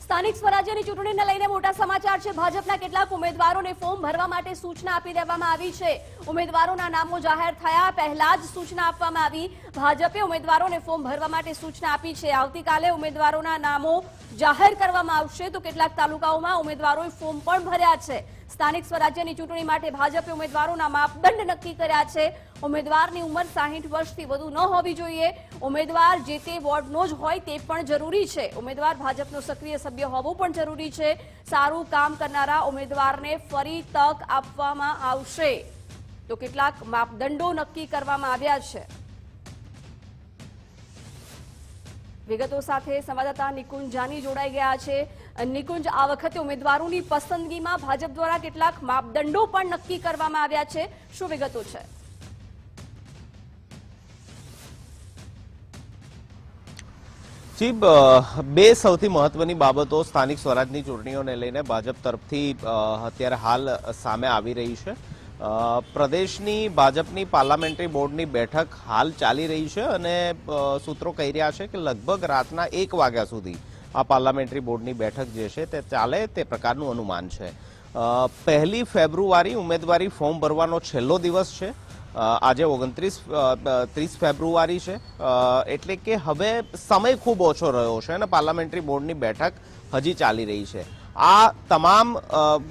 સ્થાનિક સ્વરાજ્યની ચૂંટણીને લઈને મોટા સમાચાર છે। ભાજપના કેટલાક ઉમેદવારોને ફોર્મ ભરવા માટે સૂચના આપી દેવામાં આવી છે। ઉમેદવારોના નામો જાહેર થયા પહેલા જ સૂચના આપવામાં આવી। ભાજપે ઉમેદવારોને ફોર્મ ભરવા માટે સૂચના આપી છે। આવતીકાલે ઉમેદવારોના નામો જાહેર કરવામાં આવશે તો કેટલાક તાલુકાઓમાં ઉમેદવારોએ ફોર્મ પણ ભર્યા છે। સ્થાનિક સ્વરાજ્યની ચૂંટણી માટે ભાજપે ઉમેદવારોના માપદંડ નક્કી કર્યા છે। ઉમેદવારની ઉંમર 60 વર્ષથી વધુ ન હોવી જોઈએ। ઉમેદવાર જે તે વોર્ડનો જ હોય તે પણ જરૂરી છે। ઉમેદવાર ભાજપનો સક્રિય સભ્ય હોવો પણ જરૂરી છે। સારું કામ કરનારા ઉમેદવારને ફરી તક આપવામાં આવશે તો કેટલાક માપદંડો નક્કી કરવામાં આવ્યા છે। વિગતો સાથે સંવાદદાતા નિકુંજ જાની જોડાઈ ગયા છે। નિકુંજ, આ વખતે ઉમેદવારોની પસંદગીમાં ભાજપ દ્વારા કેટલાક માપદંડો પણ નક્કી કરવામાં આવ્યા છે, શું વિગતો છે? જી, બે સૌથી મહત્વની બાબતો સ્થાનિક સ્વરાજની ચૂંટણીઓને લઈને ભાજપ તરફથી અત્યારે હાલ સામે આવી રહી છે। પ્રદેશની ભાજપની પાર્લામેન્ટરી બોર્ડની બેઠક હાલ ચાલી રહી છે અને સૂત્રો કહી રહ્યા છે કે લગભગ રાતના 1 વાગ્યા સુધી આ પાર્લામેન્ટરી બોર્ડની બેઠક જે છે તે ચાલે તે પ્રકારનું અનુમાન છે। 1 ફેબ્રુઆરી ઉમેદવારી ફોર્મ ભરવાનો છેલ્લો દિવસ છે। આજે 30 ફેબ્રુઆરી છે, એટલે કે હવે સમય ખૂબ ઓછો રહ્યો છે અને પાર્લામેન્ટરી બોર્ડની બેઠક હજી ચાલી રહી છે। આ તમામ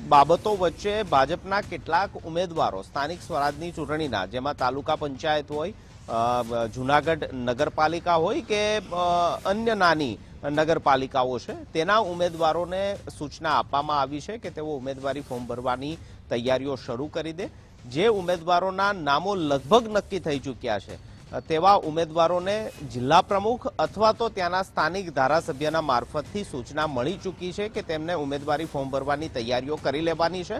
બાબતો વચ્ચે ભાજપના કેટલાક ઉમેદવારો સ્થાનિક સ્વરાજની ચૂંટણીના, જેમાં તાલુકા પંચાયત હોય, જૂનાગઢ નગરપાલિકા હોય કે અન્ય નાની નગરપાલિકાઓ છે, તેના ઉમેદવારોને સૂચના આપવામાં આવી છે કે તેઓ ઉમેદવારી ફોર્મ ભરવાની તૈયારીઓ શરૂ કરી દે। જે ઉમેદવારોના નામો લગભગ નક્કી થઈ ચૂક્યા છે તેવા ઉમેદવારોને જિલ્લા પ્રમુખ અથવા તો ત્યાંના સ્થાનિક ધારાસભ્યના મારફતથી સૂચના મળી ચૂકી છે કે તેમને ઉમેદવારી ફોર્મ ભરવાની તૈયારીઓ કરી લેવાની છે।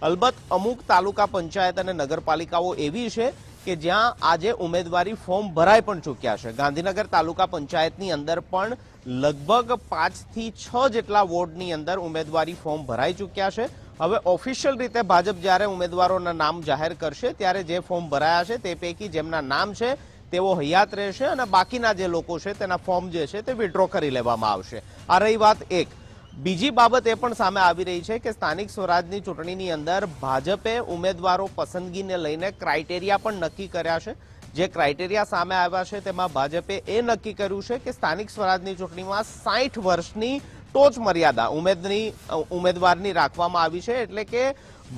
અલબત્ત અમુક તાલુકા પંચાયત અને નગરપાલિકાઓ એવી છે કે જ્યાં આજે ઉમેદવારી ફોર્મ ભરાઈ પણ ચૂક્યા છે। ગાંધીનગર તાલુકા પંચાયતની અંદર પણ લગભગ 5 થી 6 જેટલા વોર્ડની અંદર ઉમેદવારી ફોર્મ ભરાઈ ચૂક્યા છે। હવે ઓફિશિયલ રીતે ભાજપ જ્યારે ઉમેદવારોના નામ જાહેર કરશે ત્યારે જે ફોર્મ ભરાયા છે તે પૈકી જેમના નામ છે તેઓ હયાત રહેશે અને બાકીના જે લોકો છે તેના ફોર્મ જે છે તે વિડ્રો કરી લેવામાં આવશે। આ રહી વાત એક। બીજી બાબત એ પણ સામે આવી રહી છે કે સ્થાનિક સ્વરાજની ચૂંટણીની અંદર ભાજપે ઉમેદવારો પસંદગીને લઈને ક્રાઇટેરિયા પણ નક્કી કર્યા છે। જે ક્રાઇટેરિયા સામે આવ્યા છે તેમાં ભાજપે એ નક્કી કર્યું છે કે સ્થાનિક સ્વરાજની ચૂંટણીમાં 60 વર્ષની ટોચ મર્યાદા ઉમેદવારની રાખવામાં આવી છે, એટલે કે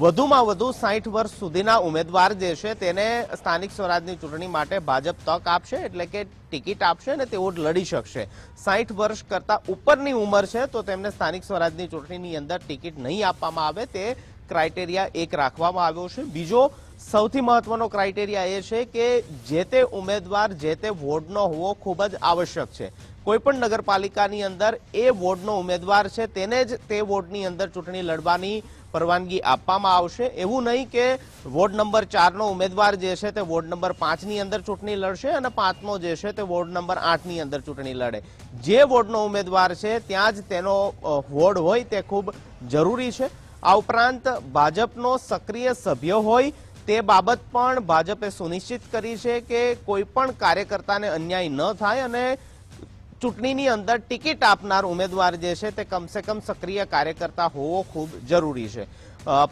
વધુમાં વધુ 60 વર્ષ સુધીના ઉમેદવાર જે છે તેને સ્થાનિક સ્વરાજની ચૂંટણી માટે ભાજપ તક આપશે, એટલે કે ટિકિટ આપશે અને તેઓ લડી શકશે। 60 વર્ષ કરતા ઉપરની ઉંમર છે તો તેમને સ્થાનિક સ્વરાજની ચૂંટણીની અંદર ટિકિટ નહીં આપવામાં આવે, તે ક્રાઇટેરિયા એક રાખવામાં આવ્યો છે। બીજો સૌથી મહત્વનો ક્રાઇટેરિયા એ છે કે જે તે ઉમેદવાર જે તે વોર્ડનો હોવો ખૂબ જ આવશ્યક છે। કોઈપણ નગરપાલિકાની અંદર એ વોર્ડનો ઉમેદવાર છે તેને જ તે વોર્ડની અંદર ચૂંટણી લડવાની પરવાનગી આપવામાં આવશે। એવું નહીં કે વોર્ડ નંબર 4નો ઉમેદવાર જે છે તે વોર્ડ નંબર 5ની અંદર ચૂંટણી લડશે અને 5મો જે છે તે વોર્ડ નંબર 8ની અંદર ચૂંટણી લડે। જે વોર્ડનો ઉમેદવાર છે ત્યાં જ તેનો વોર્ડ હોય તે ખૂબ જરૂરી છે। આ ઉપરાંત ભાજપનો સક્રિય સભ્ય હોય તે બાબત પણ ભાજપે સુનિશ્ચિત કરી છે કે કોઈ પણ કાર્યકર્તાને અન્યાય ન થાય અને ચૂંટણીની અંદર ટિકિટ આપનાર ઉમેદવાર જે છે તે કમસે કમ સક્રિય કાર્યકર્તા હોવો ખૂબ જરૂરી છે।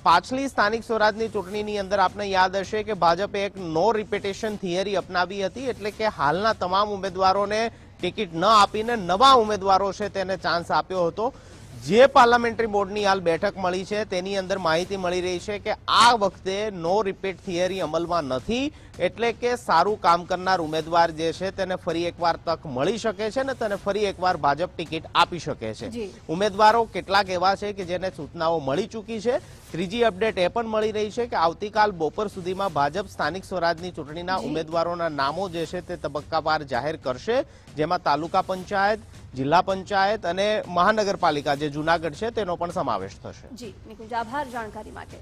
પાછલી સ્થાનિક સ્વરાજની ચૂંટણીની અંદર આપને યાદ હશે કે ભાજપે એક નો રિપિટેશન થિયરી અપનાવી હતી, એટલે કે હાલના તમામ ઉમેદવારોને ટિકિટ ન આપીને નવા ઉમેદવારો છે તેને ચાન્સ આપ્યો હતો। જે પાર્લામેન્ટરી બોર્ડની હાલ બેઠક મળી છે તેની અંદર માહિતી મળી રહી છે કે આ વખતે નો રિપીટ થિયરી અમલમાં નથી, એટલે કે સારું કામ કરનાર ઉમેદવાર જે છે તેને ફરી એકવાર તક મળી શકે છે ને તેને ફરી એકવાર ભાજપ ટિકિટ આપી શકે છે। ઉમેદવારો કેટલાક એવા છે કે જેને સૂચનાઓ મળી ચૂકી છે। ત્રીજી અપડેટ એ પણ મળી રહી છે કે આવતીકાલ બપોર સુધીમાં ભાજપ સ્થાનિક સ્વરાજની ચૂંટણીના ઉમેદવારોના નામો જે છે તે તબક્કાવાર જાહેર કરશે, જેમાં તાલુકા પંચાયત, જિલ્લા પંચાયત અને મહાનગરપાલિકા જે જૂનાગઢ છે તેનો પણ સમાવેશ થશે। જી નિકુંજ, આભાર જાણકારી માટે।